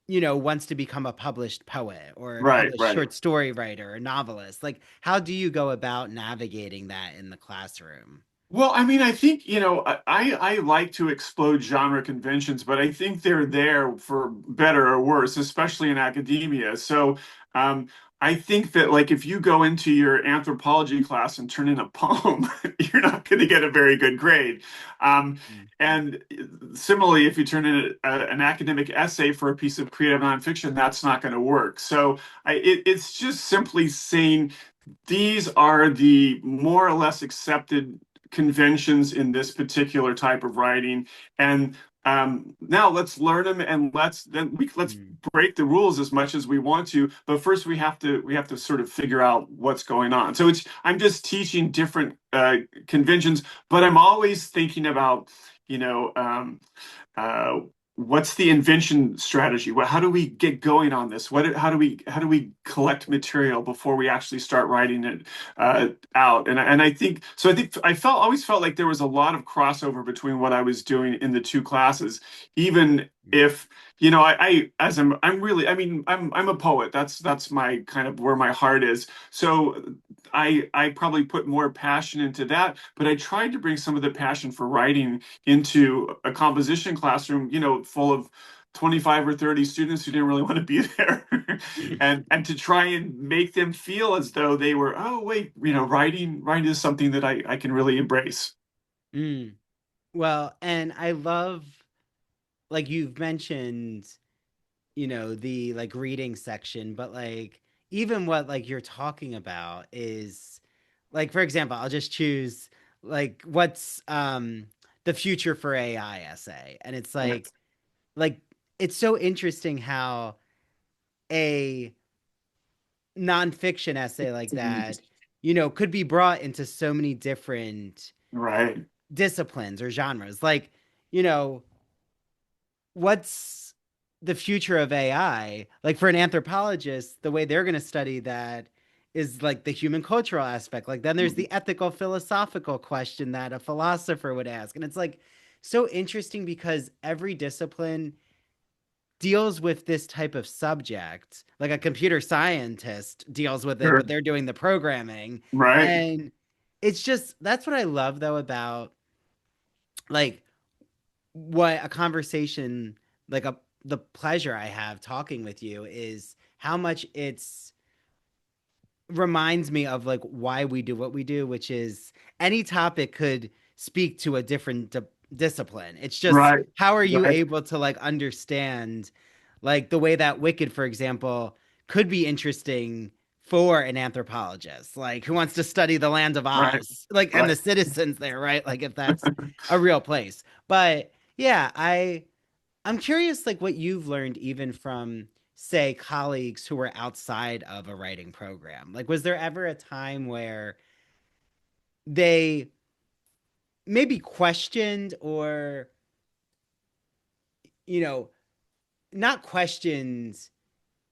wants to become a published poet or a Right. published Right. short story writer or novelist? Like, how do you go about navigating that in the classroom? Well, I mean, I think, I like to explode genre conventions, but I think they're there for better or worse, especially in academia. So, um, I think that, like, if you go into your anthropology class and turn in a poem, you're not going to get a very good grade. Mm. And similarly, if you turn in an academic essay for a piece of creative nonfiction, that's not going to work. So, it's just simply saying these are the more or less accepted conventions in this particular type of writing, and now let's learn them, and let's Mm. break the rules as much as we want to, but first we have to sort of figure out what's going on. So I'm just teaching different conventions, but I'm always thinking about, you know uh, what's the invention strategy? How do we get going on this? How do we collect material before we actually start writing it out? And I think so. I think always felt like there was a lot of crossover between what I was doing in the two classes, even if, I'm really, I mean, I'm a poet. That's my kind of where my heart is. So I probably put more passion into that, but I tried to bring some of the passion for writing into a composition classroom, full of 25 or 30 students who didn't really want to be there. And to try and make them feel as though they were, oh wait, writing is something that I can really embrace. Mm. Well, and I love, like you've mentioned, the like reading section, but like even what like you're talking about is like, for example, I'll just choose like what's the future for AI essay. And it's Yes. like it's so interesting how a nonfiction essay like that, could be brought into so many different Right. disciplines or genres. Like, you know, what's the future of AI? Like for an anthropologist, the way they're going to study that is like the human cultural aspect. Like then there's the ethical philosophical question that a philosopher would ask. And it's like so interesting because every discipline deals with this type of subject. Like a computer scientist deals with it, Sure. but they're doing the programming. Right. And it's just that's what I love though about like what a conversation like a the pleasure I have talking with you is how much it's reminds me of like why we do what we do, which is any topic could speak to a different discipline. It's just Right. how are you Right. able to like understand like the way that Wicked, for example, could be interesting for an anthropologist, like who wants to study the land of Right. Oz, like and Right. the citizens there, right? Like if that's a real place. But yeah, I'm curious like what you've learned even from say colleagues who were outside of a writing program. Like was there ever a time where they maybe questioned or you know not questioned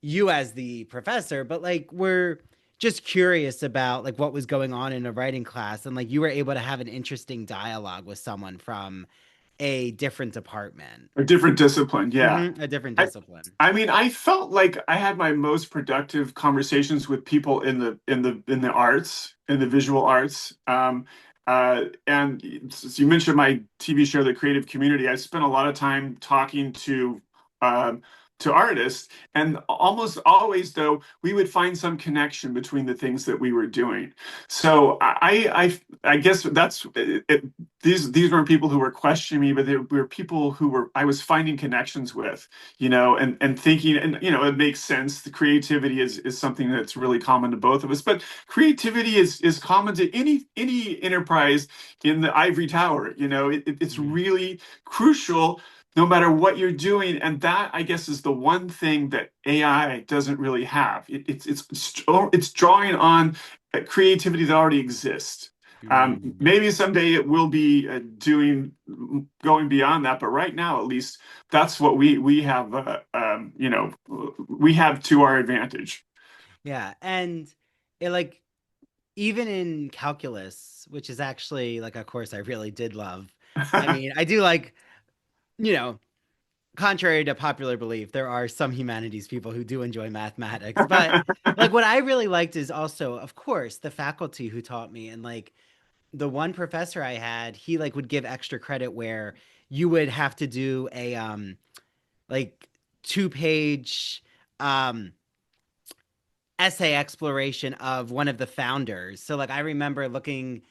you as the professor, but like were just curious about like what was going on in a writing class and like you were able to have an interesting dialogue with someone from a different department. A different discipline. Yeah. A different I, discipline. I mean, I felt like I had my most productive conversations with people in the arts, in the visual arts. And since you mentioned my TV show, The Creative Community, I spent a lot of time talking um, to artists, and almost always, though, we would find some connection between the things that we were doing. So I guess that's it, these weren't people who were questioning me, but they were people who were I was finding connections with, and thinking, and it makes sense. The creativity is something that's really common to both of us, but creativity is common to any enterprise in the ivory tower. It's really crucial no matter what you're doing. And that, I guess, is the one thing that AI doesn't really have. It's drawing on creativity that already exists. Maybe someday it will be going beyond that, but right now, at least, that's what we have. We have to our advantage. Yeah, and it like even in calculus, which is actually like a course I really did love. I mean, I do like, you know, contrary to popular belief, there are some humanities people who do enjoy mathematics. But like what I really liked is also, of course, the faculty who taught me. And like the one professor I had, he like would give extra credit where you would have to do a like 2-page um essay exploration of one of the founders. So like I remember looking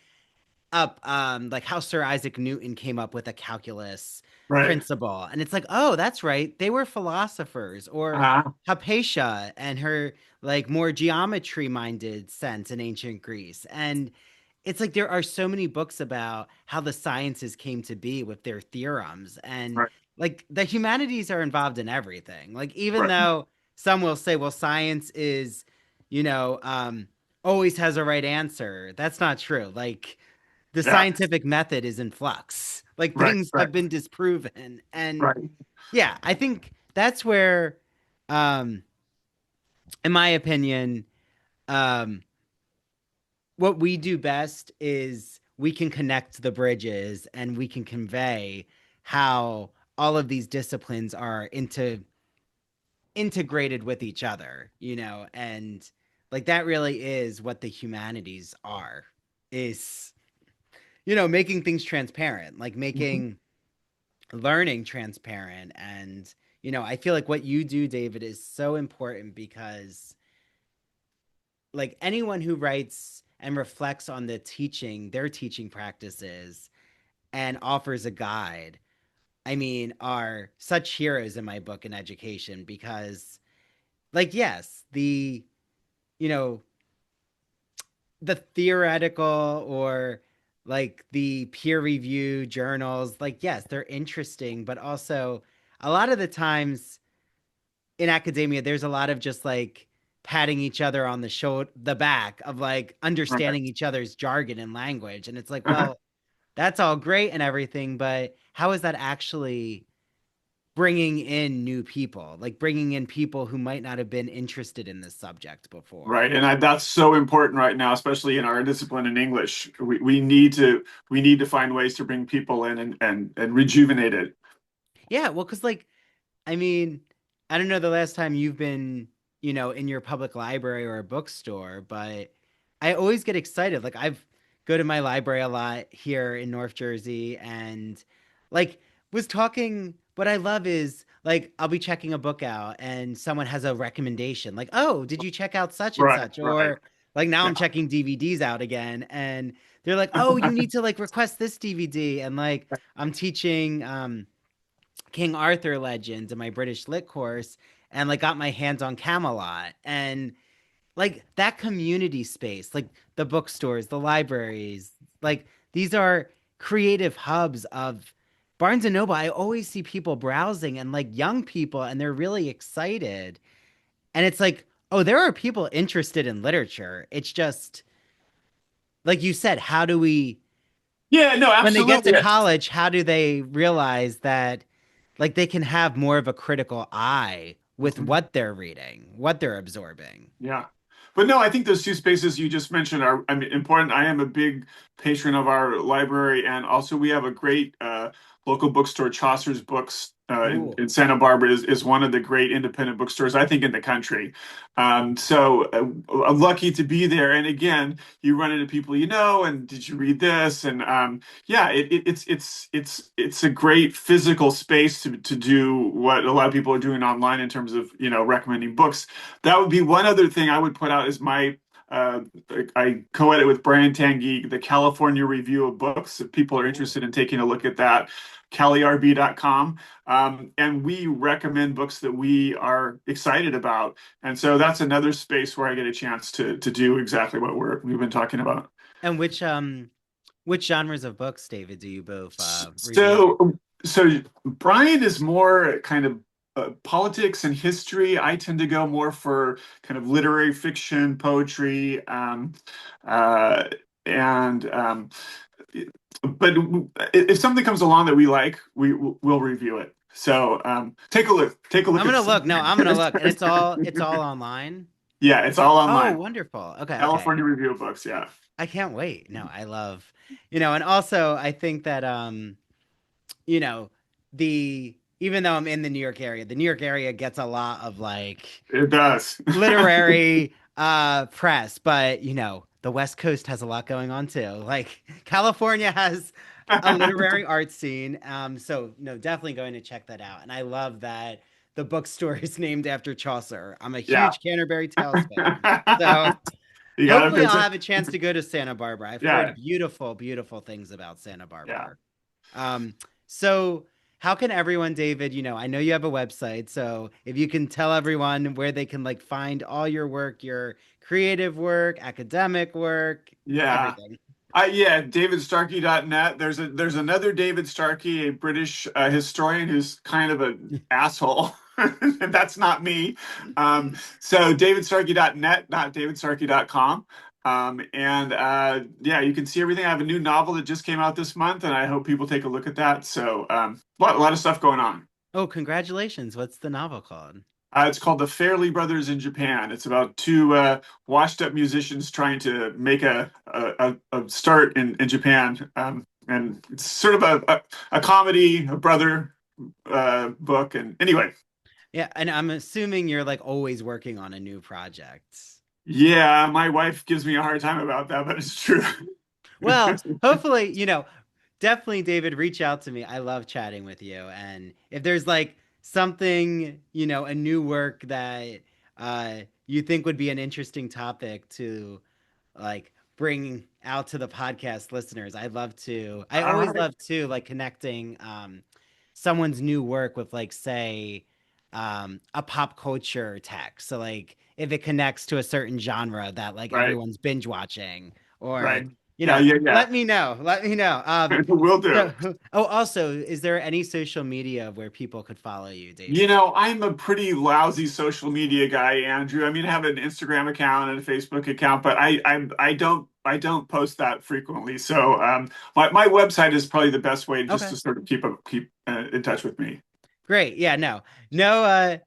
up like how Sir Isaac Newton came up with a calculus Right. principle. And it's like, oh, that's right. They were philosophers. Or Uh, Hypatia and her like more geometry minded sense in ancient Greece. And it's like there are so many books about how the sciences came to be with their theorems. And right. like the humanities are involved in everything. Like even Right. though some will say, well, science is, you know, always has a right answer. That's not true. Like the Yeah. scientific method is in flux. Like Right. things Right. have been disproven. And Right. yeah, I think that's where, um, in my opinion, um, what we do best is we can connect the bridges and we can convey how all of these disciplines are integrated with each other, and like that really is what the humanities are, is making things transparent, like Mhm. making learning transparent. And I feel like what you do, David, is so important because like anyone who writes and reflects on their teaching practices and offers a guide, I mean, are such heroes in my book in education because like yes, you know the theoretical or like the peer review journals, like yes, they're interesting, but also a lot of the times in academia there's a lot of just like patting each other on the back of like Right. understanding each other's jargon and language, and it's like, well, that's all great and everything, but how is that actually bringing in new people, like bringing in people who might not have been interested in this subject before? Right. And that's so important right now, especially in our discipline in English. We need to find ways to bring people in and rejuvenate it. Yeah, well, because like I mean, I don't know the last time you've been, in your public library or a bookstore, but I always get excited. Like I've go to my library a lot here in North Jersey and like was talking what I love is like I'll be checking a book out and someone has a recommendation like, "Oh, did you check out such and Right. such?" Right. Or like now Yeah. I'm checking DVDs out again and they're like, "Oh, you need to like request this DVD." And like I'm teaching King Arthur Legends in my British Lit course and like got my hands on Camelot, and like that community space, like the bookstores, the libraries, like these are creative hubs of Barnes and Noble. I always see people browsing and like young people and they're really excited. And it's like, oh, there are people interested in literature. It's just like you said, how do we Yeah, no, when they get to absolutely. college, how do they realize that like they can have more of a critical eye with Mhm. what they're reading, what they're absorbing? Yeah. But no, I think those two spaces you just mentioned are, I mean, important. I am a big patron of our library, and also we have a great local bookstore, Chaucer's Books Ooh. in Santa Barbara is one of the great independent bookstores, I think, in the country. I'm lucky to be there. And again, you run into people you know, and did you read this? And yeah, it's a great physical space to do what a lot of people are doing online in terms of recommending books. That would be one other thing I would put out is my uh, I co-edit with Brian Tanguy the California Review of Books. If people are interested in taking a look at that, calirb.com. And we recommend books that we are excited about. And so that's another space where I get a chance to do exactly what we've been talking about. And which genres of books, David, do you both review? So Brian is more kind of politics and history. I tend to go more for kind of literary fiction, poetry, uh, and but if something comes along that we like, we'll review it. So take a look. Take a look. I'm gonna look. No, I'm gonna look, and it's all online. Yeah, it's all Oh, online. wonderful. Okay, okay. California Review of Books. Yeah. I can't wait. No, I love, and also I think that you know, the even though I'm in the New York area gets a lot of like It does. literary press, but the West Coast has a lot going on too. Like California has a literary art scene. So no, definitely going to check that out. And I love that the bookstore is named after Chaucer. I'm a Yeah. huge Canterbury Tales fan. So You gotta hopefully I'll visit. have a chance to go to Santa Barbara. I've Yeah. heard beautiful, beautiful things about Santa Yeah. Barbara. So how can everyone, David, I know you have a website, so if you can tell everyone where they can like find all your work, your creative work, academic work, Yeah. everything. Yeah, davidstarkey.net. There's another David Starkey, a British historian who's kind of an asshole. And that's not me. So davidstarkey.net, not davidstarkey.com. And yeah, you can see everything. I have a new novel that just came out this month, and I hope people take a look at that. So a lot of stuff going on. Oh, congratulations. What's the novel called? It's called The Fairley Brothers in Japan. It's about two washed-up musicians trying to make a start in Japan, and it's sort of a comedy, a brother book. And anyway, Yeah, and I'm assuming you're like always working on a new project. yeah, my wife gives me a hard time about that, but it's true. Well, hopefully, definitely, David, reach out to me. I love chatting with you. And if there's like something, a new work that you think would be an interesting topic to like bring out to the podcast listeners, I'd love to. I All always right. love to like connecting someone's new work with like, say, a pop culture text. So like if it connects to a certain genre that like Right, everyone's binge watching or right. Yeah, yeah, yeah. let me know. Let me know. Will do. Oh, also, is there any social media where people could follow you, You David? know, I'm a pretty lousy social media guy, Andrew. I mean, I have an Instagram account and a Facebook account, but I don't post that frequently. So my website is probably the best way just Okay. to sort of keep in touch with me. Great. Yeah, no, no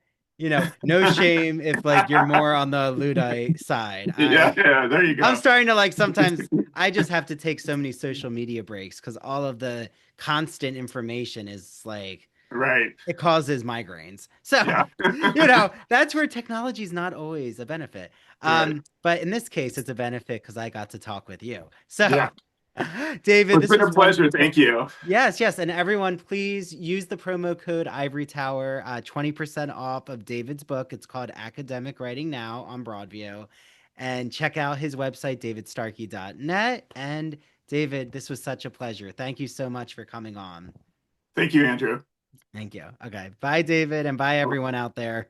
shame if like you're more on the Luddite side. Yeah, yeah, there you I'm go. starting to like sometimes I just have to take so many social media breaks because all of the constant information is like Right. it causes migraines. So, Yeah. that's where technology is not always a benefit. Right. But in this case, it's a benefit because I got to talk with you. So, Yeah. David, It's this been was a pleasure. Thank wonderful. you. Yes, yes. And everyone, please use the promo code Ivory Tower, 20% off of David's book. It's called Academic Writing Now on Broadview. And check out his website, davidstarkey.net. And David, this was such a pleasure. Thank you so much for coming on. Thank you, Andrew. Thank you. Okay. Bye, David, and bye, everyone out there.